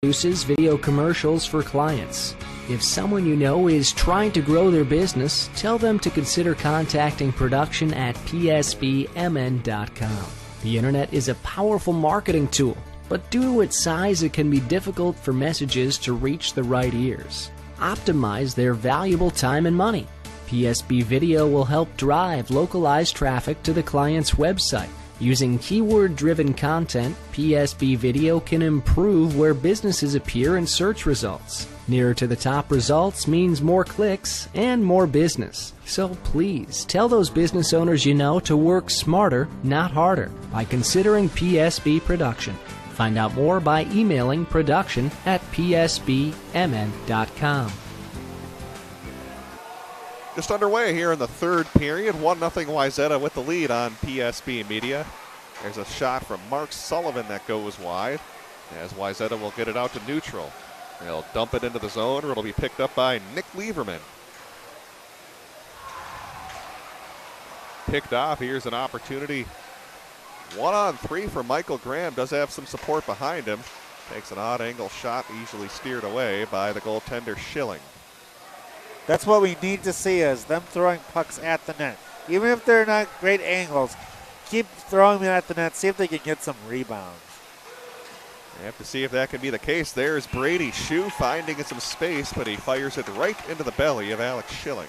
produces video commercials for clients. If someone you know is trying to grow their business, tell them to consider contacting production at psbmn.com. The internet is a powerful marketing tool, but due to its size, it can be difficult for messages to reach the right ears. Optimize their valuable time and money. PSB Video will help drive localized traffic to the client's website. Using keyword-driven content, PSB Video can improve where businesses appear in search results. Nearer to the top results means more clicks and more business. So please tell those business owners you know to work smarter, not harder, by considering PSB Production. Find out more by emailing production@psbmn.com. Just underway here in the third period. 1-0 Wayzata with the lead on PSB Media. There's a shot from Mark Sullivan that goes wide, as Wayzata will get it out to neutral. They'll dump it into the zone, or it'll be picked up by Nick Lieberman. Picked off. Here's an opportunity. 1-on-3 for Michael Graham. Does have some support behind him. Takes an odd angle shot, easily steered away by the goaltender Schilling. That's what we need to see, is them throwing pucks at the net. Even if they're not great angles, keep throwing them at the net, see if they can get some rebounds. You have to see if that can be the case. There's Brady Shue finding some space, but he fires it right into the belly of Alex Schilling.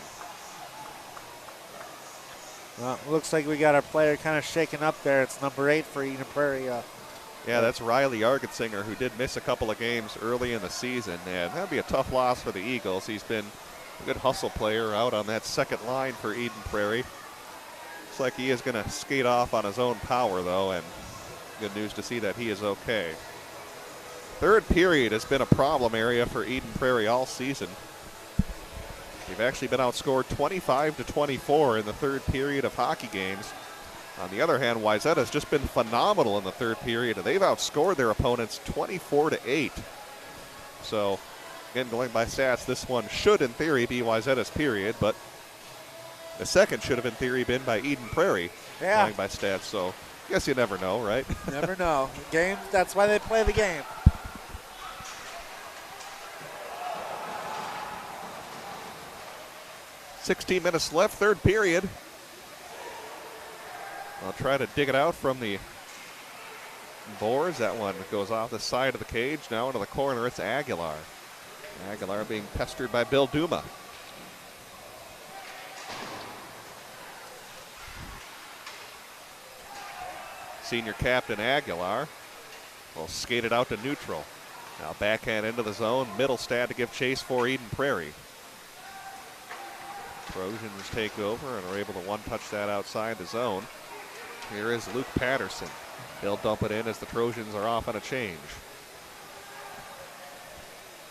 Well, looks like we got our player kind of shaken up there. It's number 8 for Eden Prairie. Yeah, that's Riley Argetsinger, who did miss a couple of games early in the season, and that'd be a tough loss for the Eagles. He's been a good hustle player out on that second line for Eden Prairie. Looks like he is going to skate off on his own power, though, and good news to see that he is okay. Third period has been a problem area for Eden Prairie all season. They've actually been outscored 25-24 in the third period of hockey games. On the other hand, Wayzata has just been phenomenal in the third period, and they've outscored their opponents 24-8. So, again, going by stats, this one should, in theory, be Wayzata's period, but the second should have, in theory, been by Eden Prairie, going by stats. So, I guess you never know, right? Never know. Game, that's why they play the game. 16 minutes left, third period. I'll try to dig it out from the boards. That one goes off the side of the cage. Now into the corner, it's Aguilar. Aguilar being pestered by Bill Duma. Senior captain Aguilar will skate it out to neutral. Now backhand into the zone. Middlestad to give chase for Eden Prairie. Trojans take over and are able to one-touch that outside the zone. Here is Luke Patterson. He'll dump it in as the Trojans are off on a change.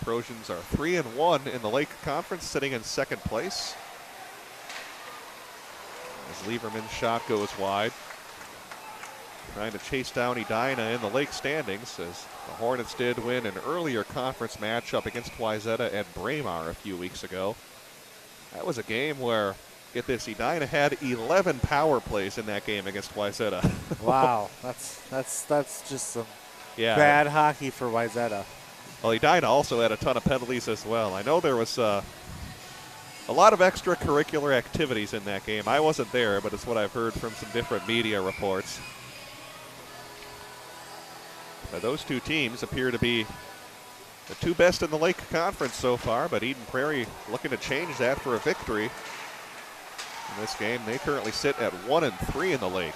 Trojans are 3-1 in the Lake Conference, sitting in second place. As Lieberman's shot goes wide. Trying to chase down Edina in the Lake standings, as the Hornets did win an earlier conference matchup against Wayzata at Braemar a few weeks ago. That was a game where, get this, Edina had 11 power plays in that game against Wayzata. Wow, that's just some bad hockey for Wayzata. Well, Edina also had a ton of penalties as well. I know there was a lot of extracurricular activities in that game. I wasn't there, but it's what I've heard from some different media reports. But those two teams appear to be the two best in the Lake Conference so far, but Eden Prairie looking to change that for a victory. In this game, they currently sit at 1-3 in the Lake.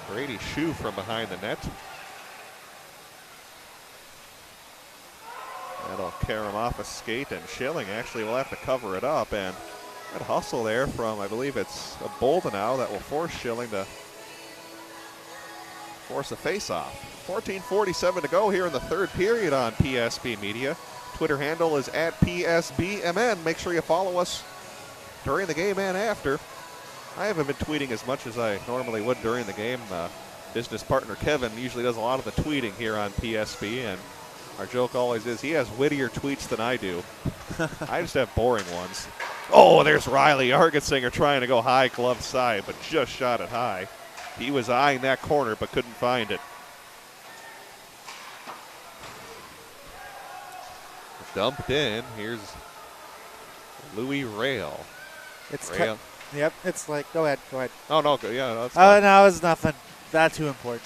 Brady Shue from behind the net. That'll carry him off a skate, and Schilling actually will have to cover it up. And that hustle there from, I believe it's a Boldenau, that will force Schilling to force a face-off. 14:47 to go here in the third period on PSB Media. Twitter handle is @PSBMN. Make sure you follow us during the game and after. I haven't been tweeting as much as I normally would during the game. Business partner Kevin usually does a lot of the tweeting here on PSB, and our joke always is he has wittier tweets than I do. I just have boring ones. Oh, there's Riley Argetsinger trying to go high glove side, but just shot it high. He was eyeing that corner but couldn't find it. dumped in. Here's Louis Rail. It's Rail. Yep, it's like, go ahead. Oh, no, yeah, no, that's Oh, fine. no, it's nothing. Not too important.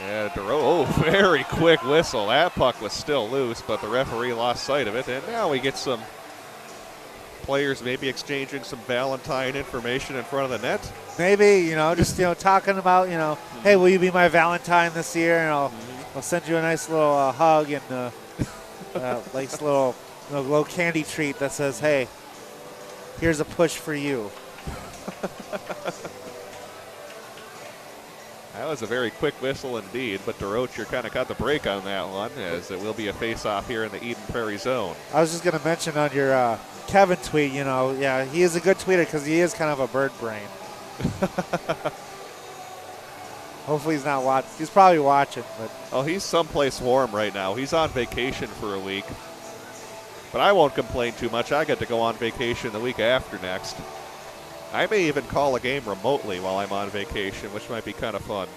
Yeah, oh, very quick whistle. That puck was still loose, but the referee lost sight of it. And now we get some players maybe exchanging some Valentine information in front of the net. Maybe, just, talking about, hey, will you be my Valentine this year? And I'll send you a nice little hug and nice little candy treat that says, hey, here's a push for you. That was a very quick whistle indeed, but DeRocher kind of got the break on that one, as it will be a face-off here in the Eden Prairie zone. I was just going to mention on your Kevin tweet, yeah, he is a good tweeter because he is kind of a bird brain. Hopefully he's not watching. He's probably watching. But oh, he's someplace warm right now. He's on vacation for a week. But I won't complain too much. I get to go on vacation the week after next. I may even call a game remotely while I'm on vacation, which might be kind of fun.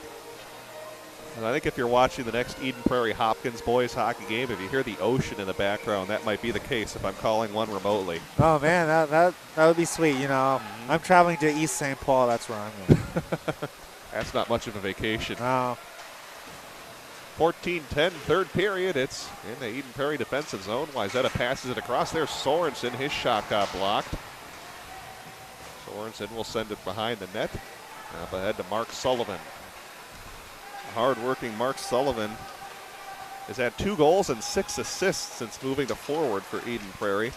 And I think if you're watching the next Eden Prairie Hopkins boys hockey game, if you hear the ocean in the background, that might be the case if I'm calling one remotely. Oh, man, that would be sweet. I'm traveling to East St. Paul. That's where I'm going. That's not much of a vacation. No. 14-10, third period. It's in the Eden Prairie defensive zone. Wayzata passes it across there. Sorensen, his shot got blocked. Sorensen will send it behind the net. Up ahead to Mark Sullivan. Hard-working Mark Sullivan has had 2 goals and 6 assists since moving to forward for Eden Prairie.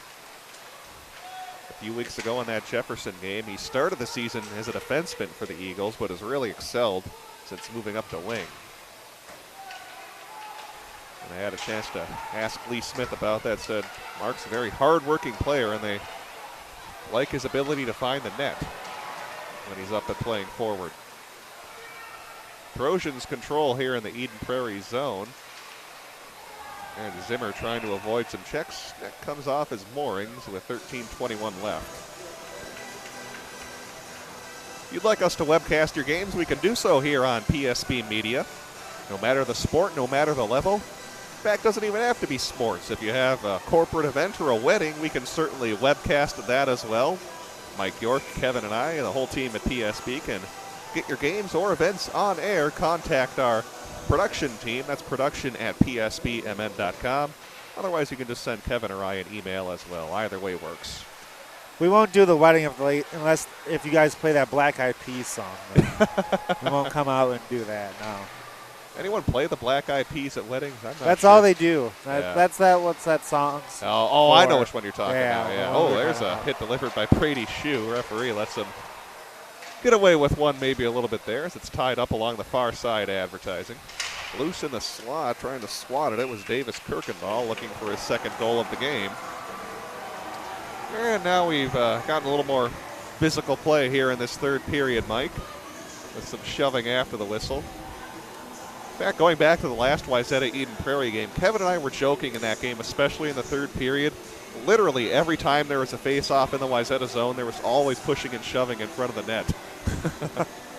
A few weeks ago in that Jefferson game, he started the season as a defenseman for the Eagles, but has really excelled since moving up to wing. And I had a chance to ask Lee Smith about that. Said Mark's a very hard-working player, and they like his ability to find the net when he's up and playing forward. Trojans control here in the Eden Prairie zone. And Zimmer trying to avoid some checks. That comes off his moorings with 13:21 left. If you'd like us to webcast your games, we can do so here on PSB Media. No matter the sport, no matter the level. In fact, doesn't even have to be sports. If you have a corporate event or a wedding, we can certainly webcast that as well. Mike York, Kevin, and I, and the whole team at PSB can get your games or events on air. Contact our production team. That's production@psbmn.com. Otherwise, you can just send Kevin or I an email as well. Either way works. We won't do the wedding unless if you guys play that Black Eyed Peas song. We won't come out and do that, no. Anyone play the Black Eyed Peas at weddings? I'm not That's sure. all they do. Yeah. What's that song? Oh, I know which one you're talking Yeah, about. Yeah. well, Oh, there's a hit delivered by Prairie Shoe. Referee lets him get away with one maybe a little bit there as it's tied up along the far side advertising. Loose in the slot, trying to swat it. It was Davis Kirkendall looking for his second goal of the game. And now we've gotten a little more physical play here in this third period, Mike, with some shoving after the whistle. In fact, going back to the last Wayzata Eden Prairie game, Kevin and I were joking in that game, especially in the third period. Literally every time there was a face-off in the Wayzata zone, there was always pushing and shoving in front of the net.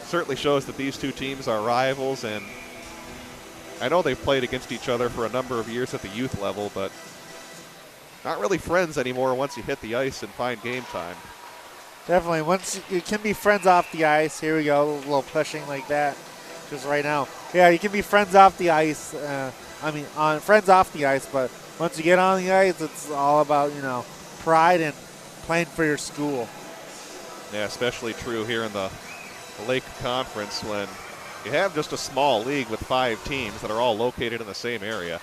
Certainly shows that these two teams are rivals, and I know they've played against each other for a number of years at the youth level, but not really friends anymore once you hit the ice and find game time. Definitely. Once you can be friends off the ice. Here we go, a little pushing like that, just right now. Yeah, you can be friends off the ice. Friends off the ice, but once you get on the ice, it's all about, pride and playing for your school. Yeah, especially true here in the Lake Conference when you have just a small league with 5 teams that are all located in the same area.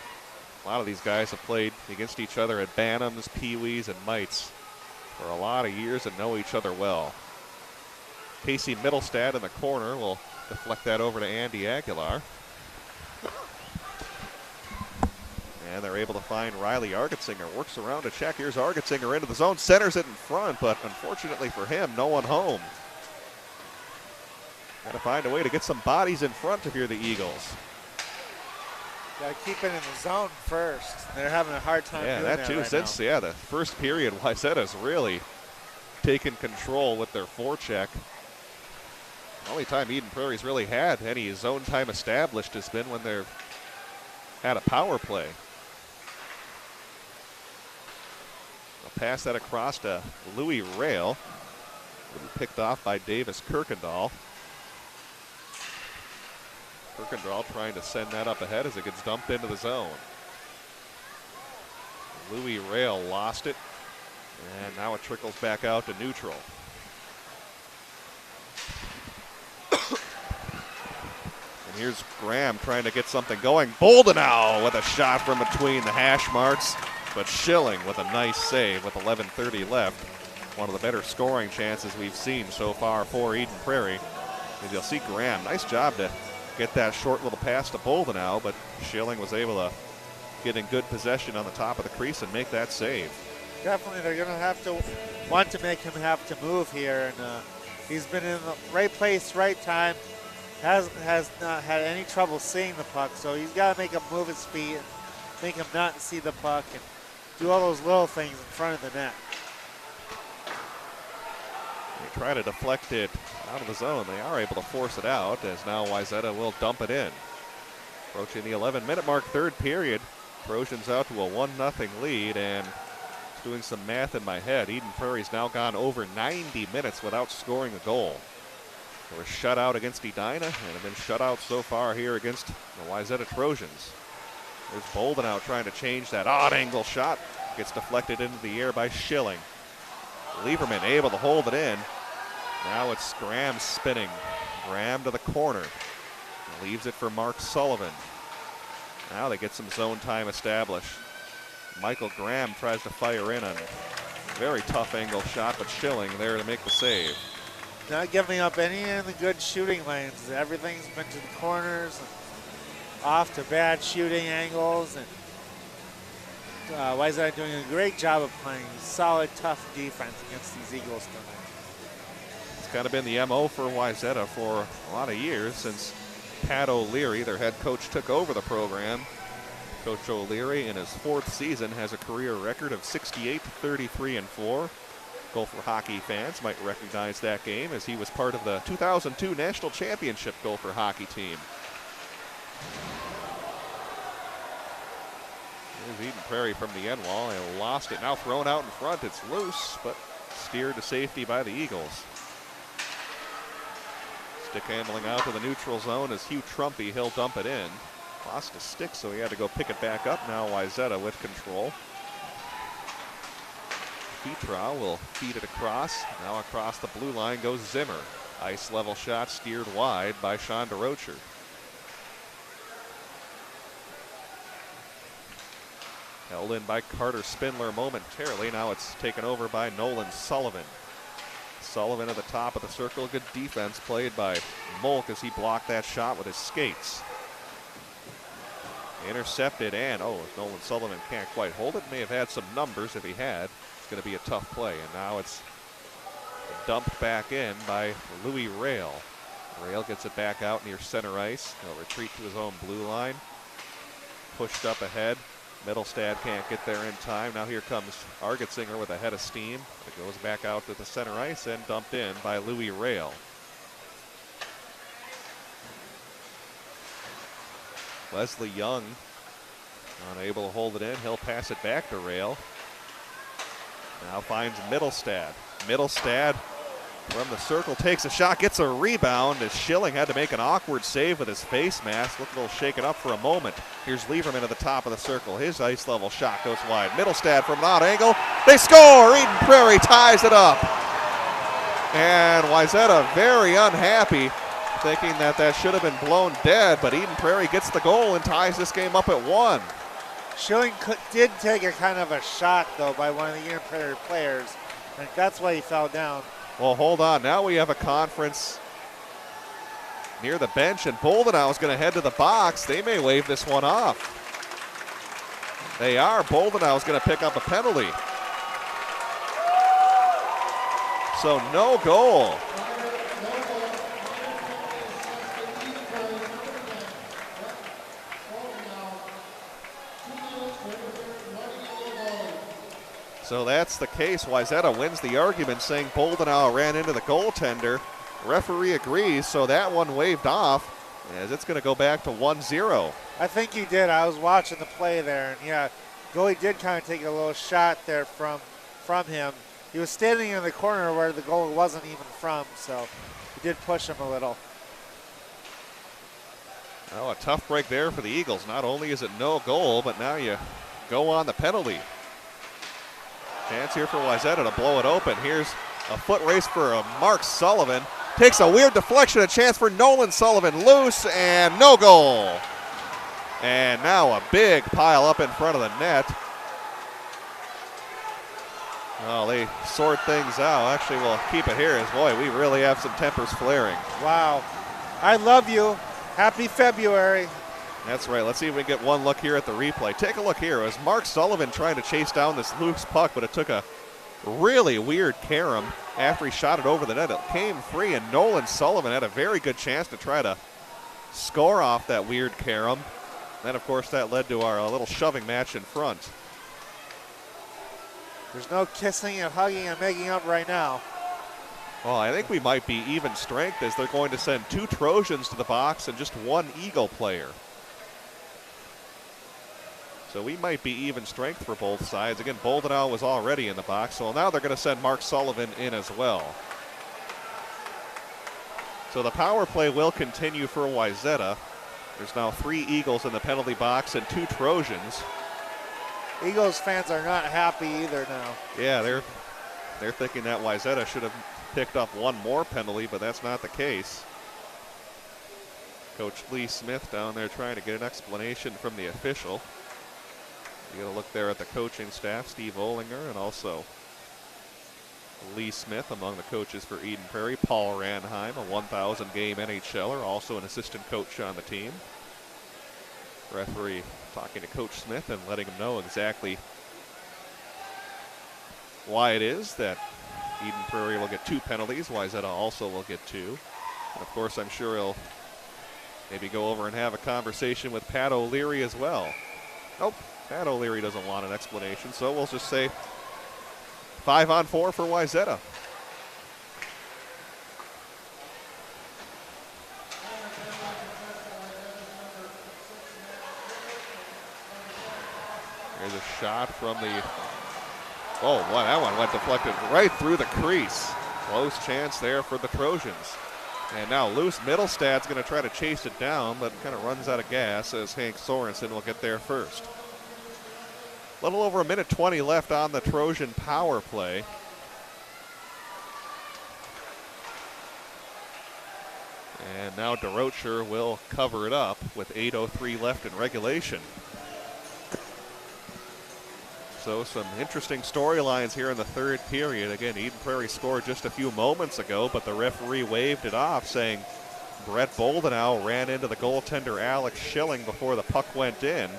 A lot of these guys have played against each other at Bantams, Pee-wees, and Mites for a lot of years and know each other well. Casey Middlestad in the corner will deflect that over to Andy Aguilar. And they're able to find Riley Argetsinger. Works around to check. Here's Argetsinger into the zone. Centers it in front, but unfortunately for him, no one home. Got to find a way to get some bodies in front if you're the Eagles. Got to keep it in the zone first. They're having a hard time doing that too. right Since the first period, Wayzata's really taken control with their forecheck. The only time Eden Prairie's really had any zone time established has been when they're had a power play. I'll pass that across to Louis Rail. Will be picked off by Davis Kirkendall. Kirkendall trying to send that up ahead as it gets dumped into the zone. Louis Rail lost it, and now it trickles back out to neutral. And here's Graham trying to get something going. Boldenau with a shot from between the hash marks, but Schilling with a nice save with 11:30 left. One of the better scoring chances we've seen so far for Eden Prairie. As you'll see, Graham, nice job to get that short little pass to Boldenau, but Schilling was able to get in good possession on the top of the crease and make that save. Definitely, they're going to have to want to make him have to move here, and he's been in the right place, right time. Has not had any trouble seeing the puck, so he's got to make him move his feet and make him not see the puck and do all those little things in front of the net. They try to deflect it out of the zone. They are able to force it out, as now Wayzata will dump it in. Approaching the 11-minute mark, third period. Trojans out to a 1-0 lead, and doing some math in my head, Eden Prairie's now gone over 90 minutes without scoring a goal. They were shut out against Edina and have been shut out so far here against the Wayzata Trojans. There's Boldenau trying to change that odd angle shot. Gets deflected into the air by Schilling. Lieberman able to hold it in. Now it's Graham spinning. Graham to the corner. Leaves it for Mark Sullivan. Now they get some zone time established. Michael Graham tries to fire in on a very tough angle shot, but Schilling there to make the save. Not giving up any in the good shooting lanes. Everything's been to the corners and off to bad shooting angles. And Wayzata doing a great job of playing solid, tough defense against these Eagles tonight. It's kind of been the MO for Wayzata for a lot of years since Pat O'Leary, their head coach, took over the program. Coach O'Leary in his fourth season has a career record of 68-33-4. Gopher hockey fans might recognize that game as he was part of the 2002 National Championship Gopher hockey team. There's Eden Prairie from the end wall. They lost it, now thrown out in front. It's loose, but steered to safety by the Eagles. Stick handling out to the neutral zone as Hugh Trumpy. He'll dump it in. Lost a stick, so he had to go pick it back up. Now Wayzata with control. Petra will feed it across. Now across the blue line goes Zimmer. Ice level shot steered wide by Sean DeRocher. Held in by Carter Spindler momentarily. Now it's taken over by Nolan Sullivan. Sullivan at the top of the circle. Good defense played by Molk as he blocked that shot with his skates. Intercepted, and Nolan Sullivan can't quite hold it. May have had some numbers if he had. It's going to be a tough play, and now it's dumped back in by Louis Rail. Rail gets it back out near center ice. He'll retreat to his own blue line. Pushed up ahead. Middlestad can't get there in time. Now here comes Argetsinger with a head of steam. It goes back out to the center ice and dumped in by Louis Rail. Leslie Young unable to hold it in. He'll pass it back to Rail. Now finds Middlestad. Middlestad from the circle takes a shot, gets a rebound as Schilling had to make an awkward save with his face mask. Looked a little shaken up for a moment. Here's Lieberman at the top of the circle. His ice level shot goes wide. Middlestad from an odd angle. They score! Eden Prairie ties it up. And Wayzata very unhappy, thinking that should have been blown dead, but Eden Prairie gets the goal and ties this game up at 1. Schilling did take a kind of a shot, though, by one of the Eden Prairie players, and that's why he fell down. Well, hold on. Now we have a conference near the bench, and Boldenau is going to head to the box. They may wave this one off. They are. Boldenau is going to pick up a penalty. So no goal. So that's the case. Wayzata wins the argument, saying Boldenau ran into the goaltender. Referee agrees, so that one waved off. as it's going to go back to 1-0. I think he did. I was watching the play there, and yeah, goalie did kind of take a little shot there from him. He was standing in the corner where the goal wasn't even from, so he did push him a little. Oh, a tough break there for the Eagles. Not only is it no goal, but now you go on the penalty. Chance here for Wayzata to blow it open. Here's a foot race for Mark Sullivan. Takes a weird deflection, a chance for Nolan Sullivan. Loose and no goal. And now a big pile up in front of the net. Well, they sort things out. Actually, we'll keep it here as, boy, we really have some tempers flaring. Wow. I love you. Happy February. That's right. Let's see if we can get one look here at the replay. Take a look here. It was Mark Sullivan trying to chase down this loose puck, but it took a really weird carom after he shot it over the net. It came free, and Nolan Sullivan had a very good chance to try to score off that weird carom. Then, of course, that led to our little shoving match in front. There's no kissing and hugging and making up right now. Well, I think we might be even strength as they're going to send 2 Trojans to the box and just 1 Eagle player. So we might be even strength for both sides. Again, Boldenau was already in the box, so now they're going to send Mark Sullivan in as well. So the power play will continue for Wayzata. There's now 3 Eagles in the penalty box and 2 Trojans. Eagles fans are not happy either now. Yeah, they're thinking that Wayzata should have picked up 1 more penalty, but that's not the case. Coach Lee Smith down there trying to get an explanation from the official. You got to look there at the coaching staff, Steve Olinger, and also Lee Smith among the coaches for Eden Prairie. Paul Ranheim, a 1,000 game NHLer, also an assistant coach on the team. Referee talking to Coach Smith and letting him know exactly why it is that Eden Prairie will get 2 penalties. Wayzata also will get 2. And of course, I'm sure he'll maybe go over and have a conversation with Pat O'Leary as well. Nope, Pat O'Leary doesn't want an explanation, so we'll just say 5-on-4 for Wayzata. There's a shot from the, oh, boy, that one went deflected right through the crease. Close chance there for the Trojans. And now loose Middlestad's going to try to chase it down, but kind of runs out of gas as Hank Sorensen will get there first. A little over 1:20 left on the Trojan power play. And now DeRocher will cover it up with 8:03 left in regulation. So some interesting storylines here in the third period. Again, Eden Prairie scored just a few moments ago, but the referee waved it off, saying Brett Boldenau ran into the goaltender Alex Schilling before the puck went in.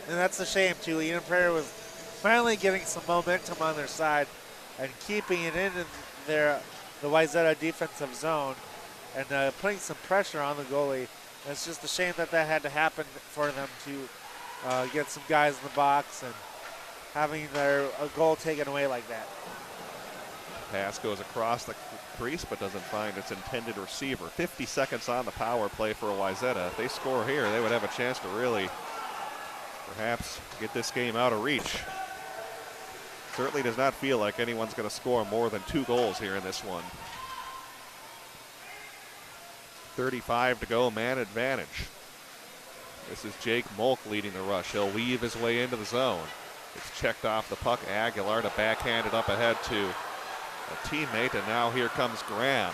And that's a shame, too. Eden Prairie was finally getting some momentum on their side and keeping it in the Wayzata defensive zone and putting some pressure on the goalie. And it's just a shame that had to happen for them to get some guys in the box and having their goal taken away like that. Pass goes across the crease but doesn't find its intended receiver. 50 seconds on the power play for Wayzata. If they score here, they would have a chance to really perhaps get this game out of reach. Certainly does not feel like anyone's going to score more than 2 goals here in this one. 35 to go, man advantage. This is Jake Molk leading the rush. He'll weave his way into the zone. It's checked off the puck. Aguilar to backhand it up ahead to a teammate, and now here comes Graham.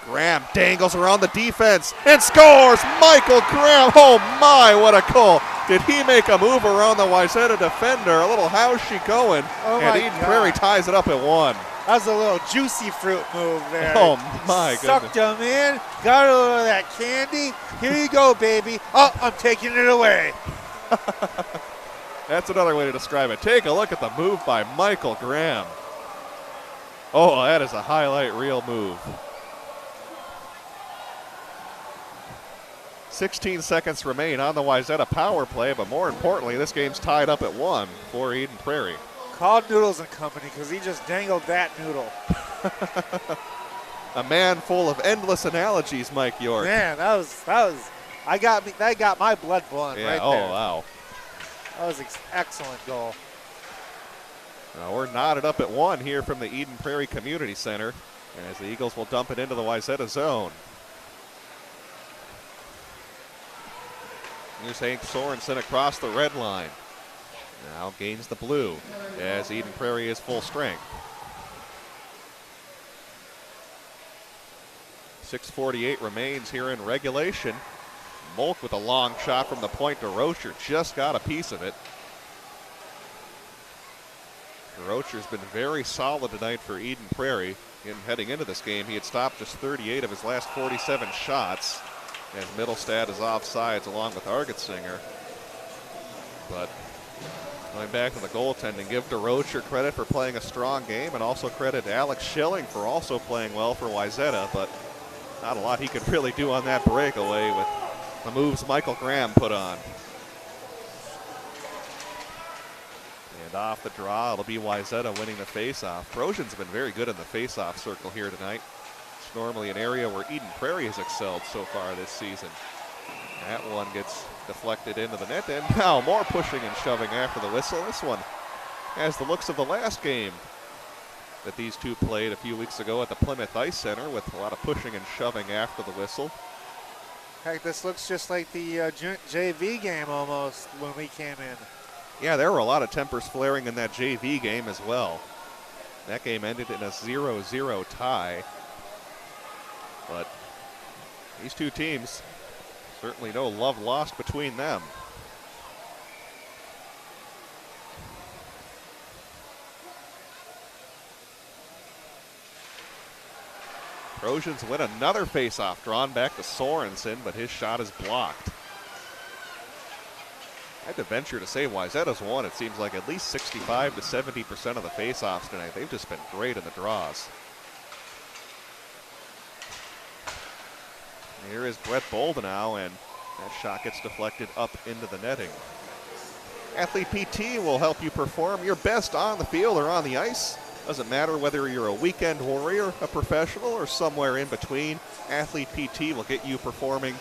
Graham dangles around the defense and scores! Michael Graham, oh my, what a goal. Did he make a move around the Wayzata defender? A little how's she going? Oh, and Eden Prairie ties it up at 1. That was a little juicy fruit move there. Oh my goodness. Sucked him in, got a little of that candy. Here you go, baby. Oh, I'm taking it away. That's another way to describe it. Take a look at the move by Michael Graham. Oh, that is a highlight reel move. 16 seconds remain on the Wayzata power play, but more importantly, this game's tied up at 1 for Eden Prairie. Called Noodles and Company because he just dangled that noodle. a man full of endless analogies, Mike York. Man, that got my blood boiling right oh, there. Wow. That was excellent goal. Now we're knotted up at 1 here from the Eden Prairie Community Center as the Eagles will dump it into the Wayzata zone. Here's Hank Sorensen across the red line. Now gains the blue as Eden Prairie is full strength. 6:48 remains here in regulation. Molk with a long shot from the point to Rocher, just got a piece of it. Rocher's been very solid tonight for Eden Prairie. Heading into this game, he had stopped just 38 of his last 47 shots, as Middlestad is offsides along with Argetsinger. But going back to the goaltending, give DeRocher credit for playing a strong game and also credit Alex Schilling for also playing well for Wayzata, but not a lot he could really do on that breakaway with the moves Michael Graham put on. And off the draw, it'll be Wayzata winning the faceoff. Trojans have been very good in the faceoff circle here tonight. It's normally an area where Eden Prairie has excelled so far this season. That one gets deflected into the net, and now more pushing and shoving after the whistle. This one has the looks of the last game that these two played a few weeks ago at the Plymouth Ice Center, with a lot of pushing and shoving after the whistle. Heck, this looks just like the JV game almost when we came in. Yeah, there were a lot of tempers flaring in that JV game as well. That game ended in a 0-0 tie. But these two teams, certainly no love lost between them. Trojans win another faceoff, drawn back to Sorensen, but his shot is blocked. I have to venture to say Wayzata's won, it seems like, at least 65 to 70% of the faceoffs tonight. They've just been great in the draws. Here is Brett Boldenau, and that shot gets deflected up into the netting. Athlete PT will help you perform your best on the field or on the ice. Doesn't matter whether you're a weekend warrior, a professional, or somewhere in between. Athlete PT will get you performing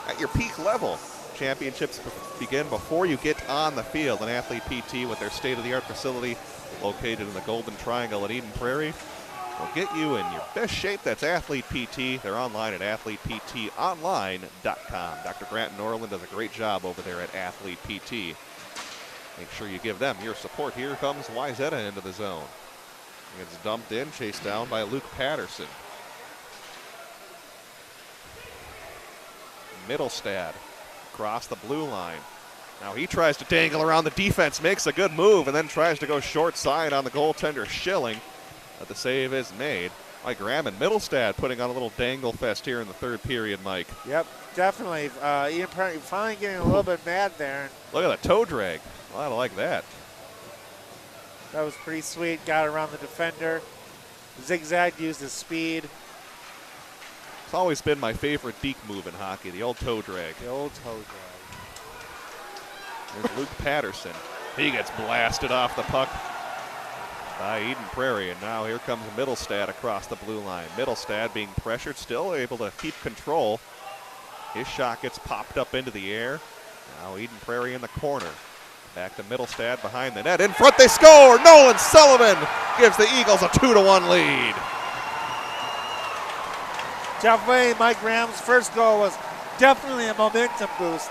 at your peak level. Championships begin before you get on the field. And Athlete PT, with their state-of-the-art facility located in the Golden Triangle at Eden Prairie, will get you in your best shape. That's Athlete PT. They're online at athleteptonline.com. Dr. Grant Norland does a great job over there at Athlete PT. Make sure you give them your support. Here comes Wayzata into the zone. Gets dumped in, chased down by Luke Patterson. Middlestad across the blue line. Now he tries to dangle around the defense, makes a good move, and then tries to go short side on the goaltender Schilling. But the save is made. Mike Graham and Middlestad putting on a little dangle fest here in the third period, Mike. Yep, definitely. Ian Prairie finally getting a little bit mad there. Look at the toe drag. Well, I like that. That was pretty sweet. Got around the defender. Zigzag, used his speed. It's always been my favorite deke move in hockey, the old toe drag. The old toe drag. There's Luke Patterson. He gets blasted off the puck by Eden Prairie, and now here comes Middlestad across the blue line. Middlestad being pressured, still able to keep control. His shot gets popped up into the air. Now Eden Prairie in the corner. Back to Middlestad behind the net. In front they score! Nolan Sullivan gives the Eagles a 2-1 lead. Definitely Mike Graham's first goal was definitely a momentum boost.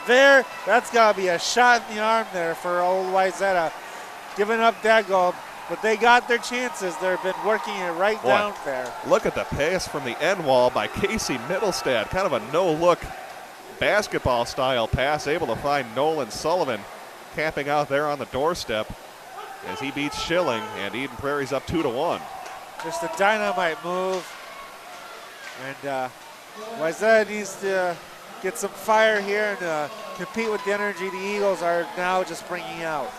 There, that's got to be a shot in the arm there for old Wayzata. Giving up that goal, but they got their chances. They've been working it right down there. Look at the pass from the end wall by Casey Middlestad. Kind of a no-look basketball-style pass, able to find Nolan Sullivan camping out there on the doorstep as he beats Schilling, and Eden Prairie's up 2-1. Just a dynamite move. And Wayzata needs to get some fire here and compete with the energy the Eagles are now just bringing out.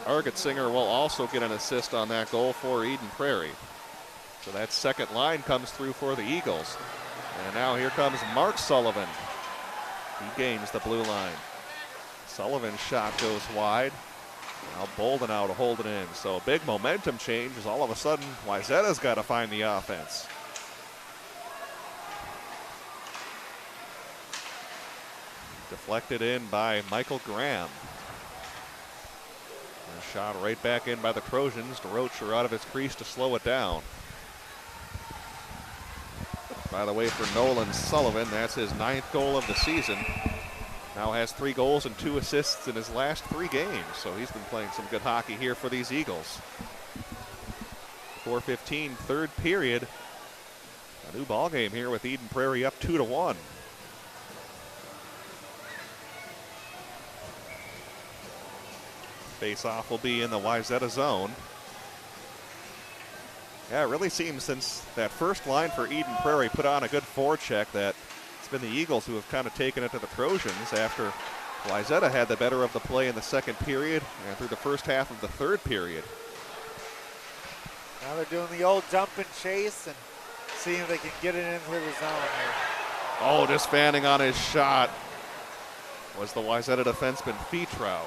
Argetsinger will also get an assist on that goal for Eden Prairie. So that second line comes through for the Eagles. And now here comes Mark Sullivan. He gains the blue line. Sullivan's shot goes wide. Now Bolden out to hold it in. So a big momentum change as all of a sudden Wayzata's got to find the offense. Deflected in by Michael Graham. And a shot right back in by the Trojans. DeRocher out of his crease to slow it down. By the way, for Nolan Sullivan, that's his 9th goal of the season. Now has 3 goals and 2 assists in his last 3 games. So he's been playing some good hockey here for these Eagles. 4:15, third period. A new ball game here with Eden Prairie up 2-1. Face-off will be in the Wayzata zone. Yeah, it really seems since that first line for Eden Prairie put on a good forecheck that it's been the Eagles who have kind of taken it to the Trojans after Wayzata had the better of the play in the second period and through the first half of the third period. Now they're doing the old jump and chase and seeing if they can get it into the zone here. Oh, just fanning on his shot was the Wayzata defenseman Fetrow.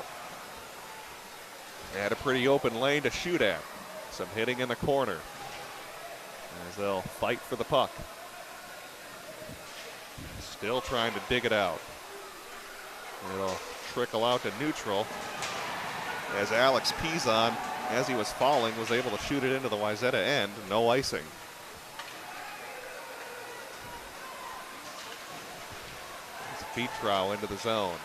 They had a pretty open lane to shoot at. Some hitting in the corner as they'll fight for the puck. Still trying to dig it out. It'll trickle out to neutral as Alex Pizon, as he was falling, was able to shoot it into the Wayzata end. No icing. Fetrow into the zone.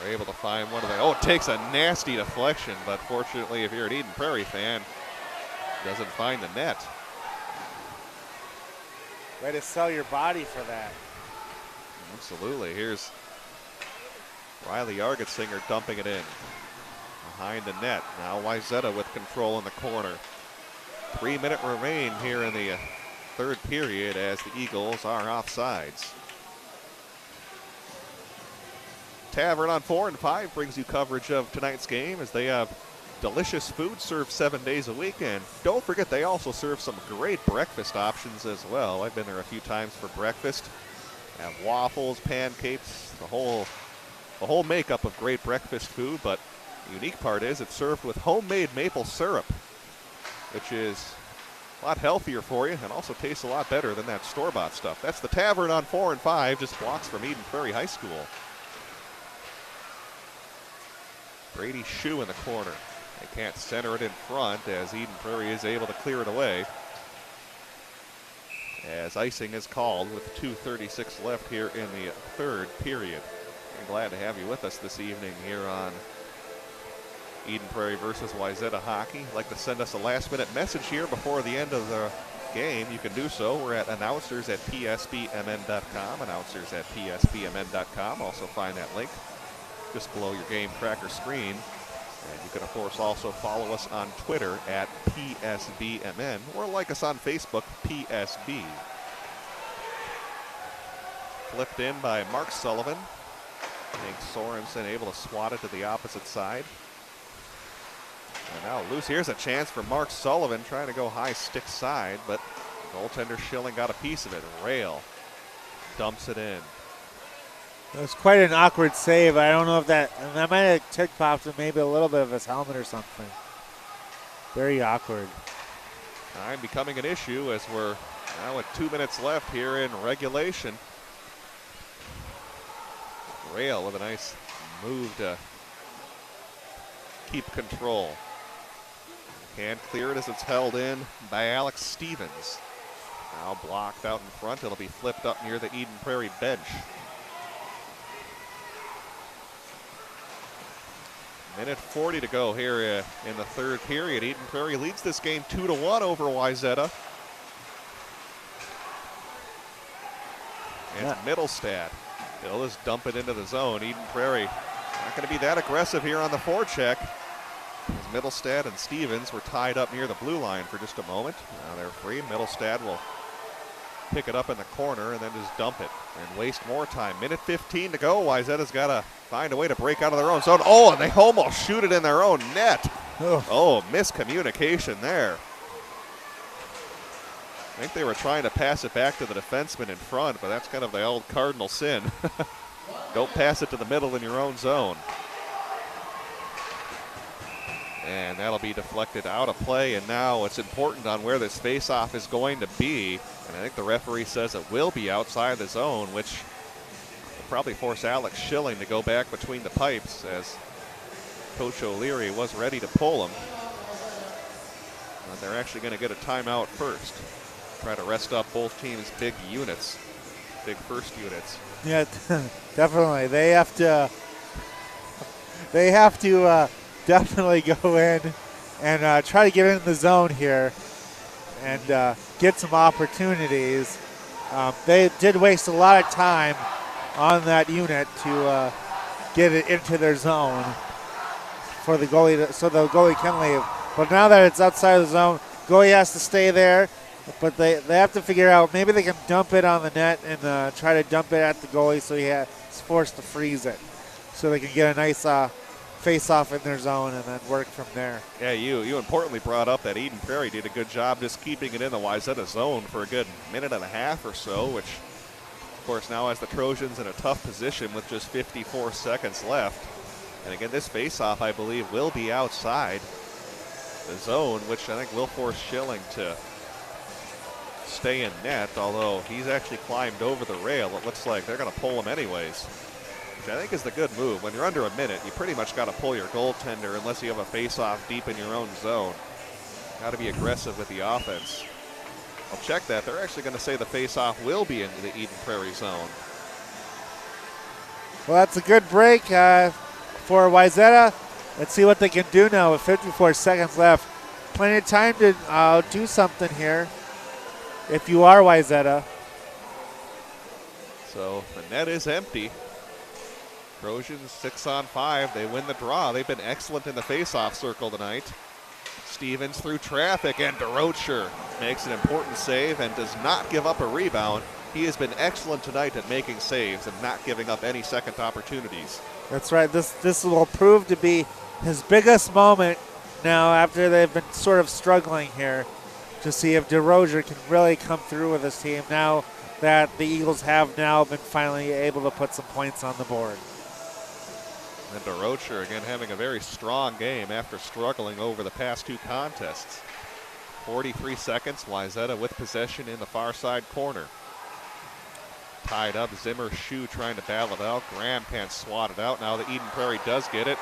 They're able to find one of the, oh, it takes a nasty deflection, but fortunately, if you're an Eden Prairie fan, doesn't find the net. Way to sell your body for that. Absolutely. Here's Riley Argetsinger dumping it in. Behind the net. Now Wayzata with control in the corner. 3 minutes remain here in the third period as the Eagles are offsides. Tavern on 4 and 5 brings you coverage of tonight's game as they have delicious food served 7 days a week. And don't forget, they also serve some great breakfast options as well. I've been there a few times for breakfast. Have waffles, pancakes, the whole makeup of great breakfast food. But the unique part is it's served with homemade maple syrup, which is a lot healthier for you and also tastes a lot better than that store-bought stuff. That's the Tavern on 4 and 5, just blocks from Eden Prairie High School. Brady Shue in the corner. They can't center it in front as Eden Prairie is able to clear it away. As icing is called with 2:36 left here in the third period. I'm glad to have you with us this evening here on Eden Prairie versus Wayzata hockey. Like to send us a last-minute message here before the end of the game. You can do so. We're at announcers@psbmn.com, announcers@psbmn.com. Also find that link just below your game tracker screen. And you can, of course, also follow us on Twitter at PSBMN or like us on Facebook, PSB. Flipped in by Mark Sullivan. Hank Sorensen able to swat it to the opposite side. And now loose. Here's a chance for Mark Sullivan trying to go high stick side, but goaltender Schilling got a piece of it. Rail dumps it in. It was quite an awkward save. I don't know if that might have tick popped him maybe a little bit of his helmet or something. Very awkward. Time becoming an issue as we're now with 2 minutes left here in regulation. Rail with a nice move to keep control. Can't clear it as it's held in by Alex Stevens. Now blocked out in front. It'll be flipped up near the Eden Prairie bench. Minute 40 to go here in the third period. Eden Prairie leads this game 2-1 over Wayzata. And it's Middlestad. He'll just dump it into the zone. Eden Prairie not going to be that aggressive here on the forecheck. As Middlestad and Stevens were tied up near the blue line for just a moment. Now they're free. Middlestad will pick it up in the corner and then just dump it and waste more time. Minute 15 to go. Wayzata's got to find a way to break out of their own zone. Oh, and they almost shoot it in their own net. Oh, miscommunication there. I think they were trying to pass it back to the defenseman in front, but that's kind of the old cardinal sin. Don't pass it to the middle in your own zone. And that'll be deflected out of play, and now it's important on where this face-off is going to be. And I think the referee says it will be outside the zone, which will probably force Alex Schilling to go back between the pipes, as Coach O'Leary was ready to pull him. But they're actually going to get a timeout first. Try to rest up both teams' big units, big first units. Yeah, definitely. They have to definitely go in and try to get in the zone here and get some opportunities. They did waste a lot of time on that unit to get it into their zone for the goalie, so the goalie can leave. But now that it's outside the zone, goalie has to stay there. But they have to figure out, maybe they can dump it on the net and try to dump it at the goalie so he's forced to freeze it, so they can get a nice face-off in their zone and then work from there. Yeah, you importantly brought up that Eden Prairie did a good job just keeping it in the Wayzata zone for a good minute and a half or so, which, of course, now has the Trojans in a tough position with just 54 seconds left. And again, this face-off, I believe, will be outside the zone, which I think will force Schilling to stay in net, although he's actually climbed over the rail. It looks like they're going to pull him anyways, which I think is the good move. When you're under a minute, you pretty much got to pull your goaltender unless you have a face-off deep in your own zone. Got to be aggressive with the offense. I'll check that. They're actually going to say the face-off will be into the Eden Prairie zone. Well, that's a good break for Wayzata. Let's see what they can do now with 54 seconds left. Plenty of time to do something here if you are Wayzata. So the net is empty. Trojans 6-on-5. They win the draw. They've been excellent in the face-off circle tonight. Stevens through traffic, and DeRocher makes an important save and does not give up a rebound. He has been excellent tonight at making saves and not giving up any second opportunities. That's right. This will prove to be his biggest moment now after they've been sort of struggling here, to see if DeRocher can really come through with his team now that the Eagles have now been finally able to put some points on the board. And DeRocher again having a very strong game after struggling over the past two contests. 43 seconds, Wayzata with possession in the far side corner. Tied up, Zimmer, Shu trying to battle it out. Grandpants swatted out. Now the Eden Prairie does get it.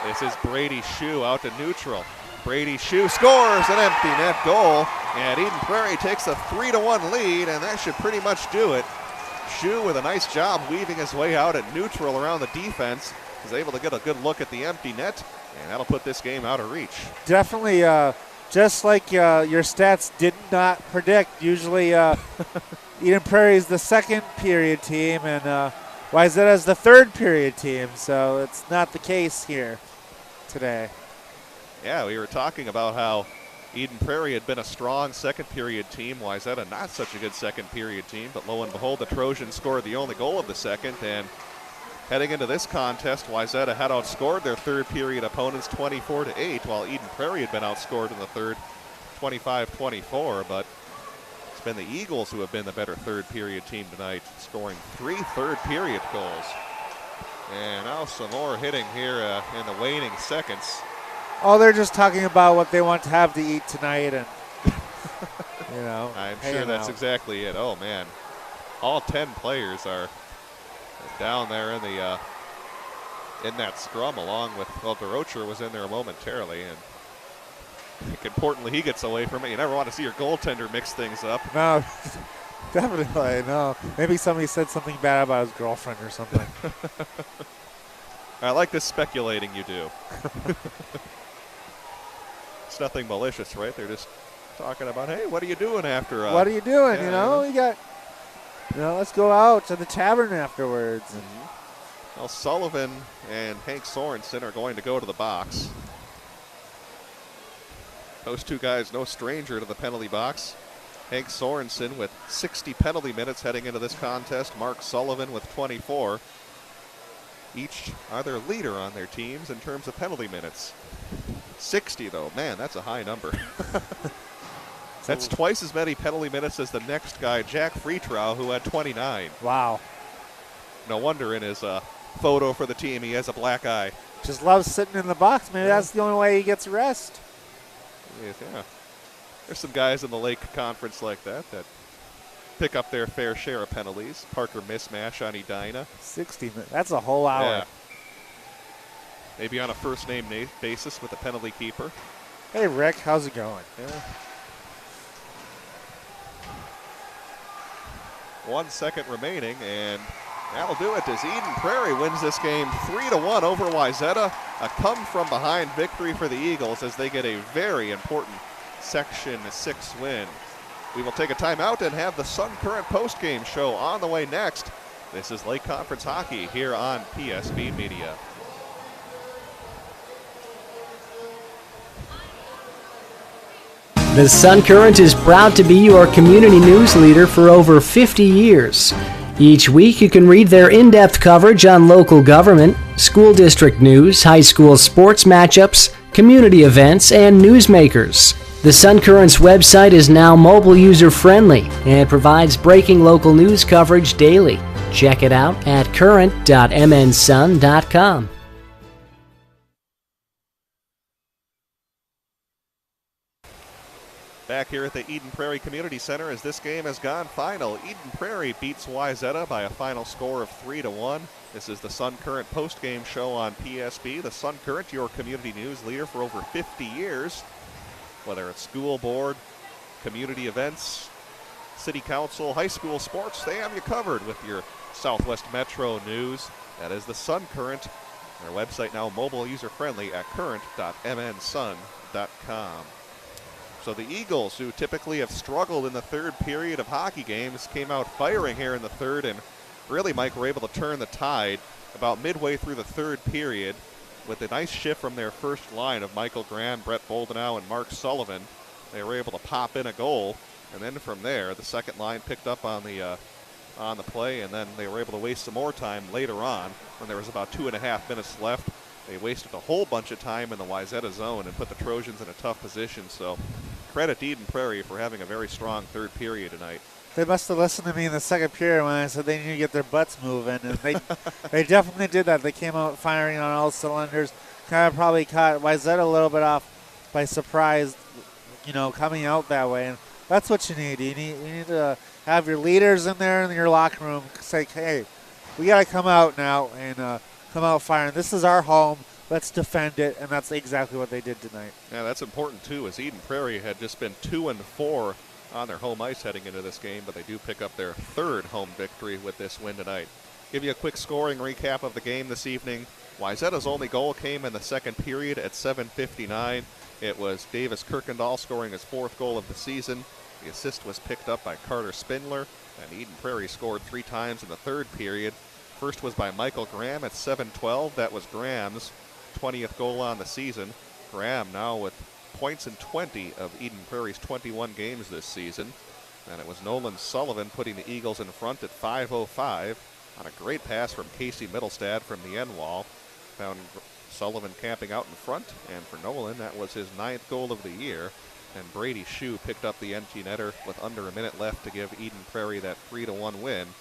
This is Brady Shu out to neutral. Brady Shu scores an empty net goal, and Eden Prairie takes a 3-1 lead, and that should pretty much do it. Shu with a nice job weaving his way out at neutral around the defense, is able to get a good look at the empty net, and that'll put this game out of reach. Definitely, just like your stats did not predict. Usually Eden Prairie is the second period team, and Wayzata is the third period team, so it's not the case here today. Yeah, we were talking about how Eden Prairie had been a strong second period team. Wayzata not such a good second period team, but lo and behold, the Trojans scored the only goal of the second, and heading into this contest, Wayzata had outscored their third period opponents 24-8, while Eden Prairie had been outscored in the third 25-24, but it's been the Eagles who have been the better third period team tonight, scoring 3 third period goals. And now some more hitting here in the waning seconds. Oh, they're just talking about what they want to have to eat tonight, and you know. I'm sure that's exactly it. Oh man, all 10 players are down there in the in that scrum, along with, well, DeRocher was in there momentarily, and I think importantly he gets away from it. You never want to see your goaltender mix things up. No, definitely no. Maybe somebody said something bad about his girlfriend or something. I like this speculating you do. It's nothing malicious, right? They're just talking about, hey, what are you doing after? What are you doing? Yeah, you know, let's go out to the tavern afterwards. Mm-hmm. Well, Sullivan and Hank Sorensen are going to go to the box. Those two guys, no stranger to the penalty box. Hank Sorensen with 60 penalty minutes heading into this contest. Mark Sullivan with 24. Each are their leader on their teams in terms of penalty minutes. 60, though. Man, that's a high number. That's twice as many penalty minutes as the next guy, Jack Freetrow, who had 29. Wow. No wonder in his photo for the team. He has a black eye. Just loves sitting in the box. Maybe that's the only way he gets rest. Yeah. There's some guys in the Lake Conference like that pick up their fair share of penalties. Parker mismatch on Edina. 60 minutes. That's a whole hour. Yeah. Maybe on a first-name basis with the penalty keeper. Hey, Rick. How's it going? Yeah. 1 second remaining, and that'll do it as Eden Prairie wins this game 3-1 over Wayzata. A come-from-behind victory for the Eagles as they get a very important Section 6 win. We will take a timeout and have the Sun Current postgame show on the way next. This is Lake Conference Hockey here on PSB Media. The Sun Current is proud to be your community news leader for over 50 years. Each week you can read their in-depth coverage on local government, school district news, high school sports matchups, community events, and newsmakers. The Sun Current's website is now mobile user-friendly and provides breaking local news coverage daily. Check it out at current.mnsun.com. Back here at the Eden Prairie Community Center as this game has gone final. Eden Prairie beats Wayzata by a final score of 3-1. This is the Sun Current postgame show on PSB. The Sun Current, your community news leader for over 50 years. Whether it's school board, community events, city council, high school sports, they have you covered with your Southwest Metro news. That is the Sun Current. Their website now mobile user-friendly at current.mnsun.com. So the Eagles, who typically have struggled in the third period of hockey games, came out firing here in the third, and really, Mike, were able to turn the tide about midway through the third period with a nice shift from their first line of Michael Graham, Brett Boldenau, and Mark Sullivan. They were able to pop in a goal, and then from there, the second line picked up on the play, and then they were able to waste some more time later on when there was about 2.5 minutes left. They wasted a whole bunch of time in the Wayzata zone and put the Trojans in a tough position. So credit to Eden Prairie for having a very strong third period tonight. They must have listened to me in the second period when I said they need to get their butts moving, and they definitely did that. They came out firing on all cylinders. Kind of probably caught Wayzata a little bit off by surprise, coming out that way. And that's what you need. You need to have your leaders in there in your locker room say, hey, we got to come out now and come out firing. This is our home. Let's defend it, and that's exactly what they did tonight. Yeah, that's important, too, as Eden Prairie had just been 2-4 on their home ice heading into this game, but they do pick up their third home victory with this win tonight. Give you a quick scoring recap of the game this evening. Wayzata's only goal came in the second period at 7:59. It was Davis Kirkendall scoring his fourth goal of the season. The assist was picked up by Carter Spindler, and Eden Prairie scored 3 times in the third period. First was by Michael Graham at 7:12. That was Graham's 20th goal on the season. Graham now with points in 20 of Eden Prairie's 21 games this season. And it was Nolan Sullivan putting the Eagles in front at 5:05 on a great pass from Casey Middlestad from the end wall. Found Sullivan camping out in front, and for Nolan, that was his 9th goal of the year. And Brady Shue picked up the empty netter with under a minute left to give Eden Prairie that 3-1 win.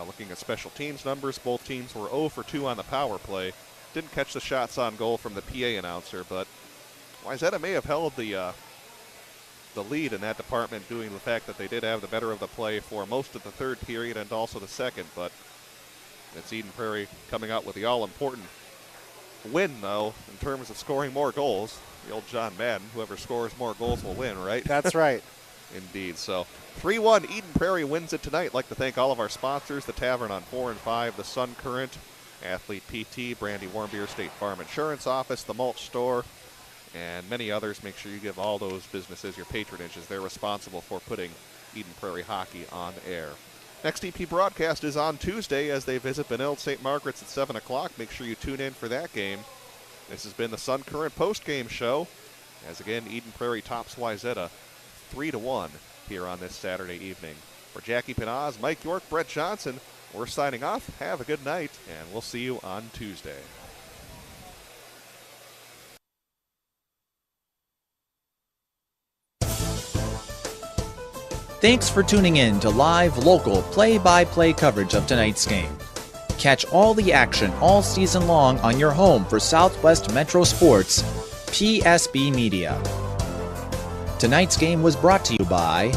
Looking at special teams numbers, both teams were 0 for 2 on the power play. Didn't catch the shots on goal from the PA announcer, but Wayzata may have held the lead in that department, due to the fact that they did have the better of the play for most of the third period and also the second. But it's Eden Prairie coming out with the all-important win, though, in terms of scoring more goals. The old John Madden, whoever scores more goals will win, right? That's right. Indeed. So 3-1, Eden Prairie wins it tonight. I'd like to thank all of our sponsors, the Tavern on 4 and 5, the Sun Current, Athlete PT, Brandy Warmbier State Farm Insurance Office, the Mulch Store, and many others. Make sure you give all those businesses your patronage, as they're responsible for putting Eden Prairie hockey on air. Next EP broadcast is on Tuesday as they visit Benilde St. Margaret's at 7 o'clock. Make sure you tune in for that game. This has been the Sun Current postgame show, as again, Eden Prairie tops Wayzata 3-1 here on this Saturday evening. For Jackie Pinaz, Mike York, Brett Johnson, we're signing off. Have a good night, and we'll see you on Tuesday. Thanks for tuning in to live, local, play-by-play coverage of tonight's game. Catch all the action all season long on your home for Southwest Metro Sports, PSB Media. Tonight's game was brought to you by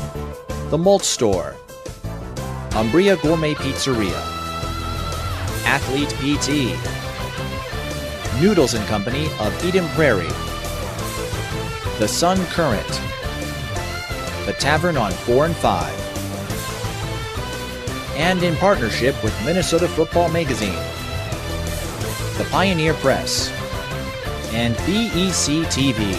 The Mulch Store, Umbria Gourmet Pizzeria, Athlete PT, Noodles & Company of Eden Prairie, The Sun Current, The Tavern on 4 and 5, and in partnership with Minnesota Football Magazine, The Pioneer Press, and BEC TV.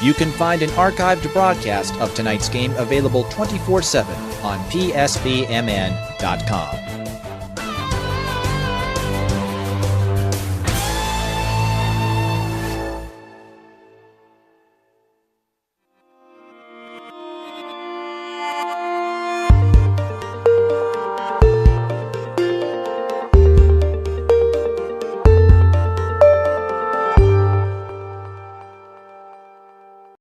You can find an archived broadcast of tonight's game available 24/7 on PSBMN.com.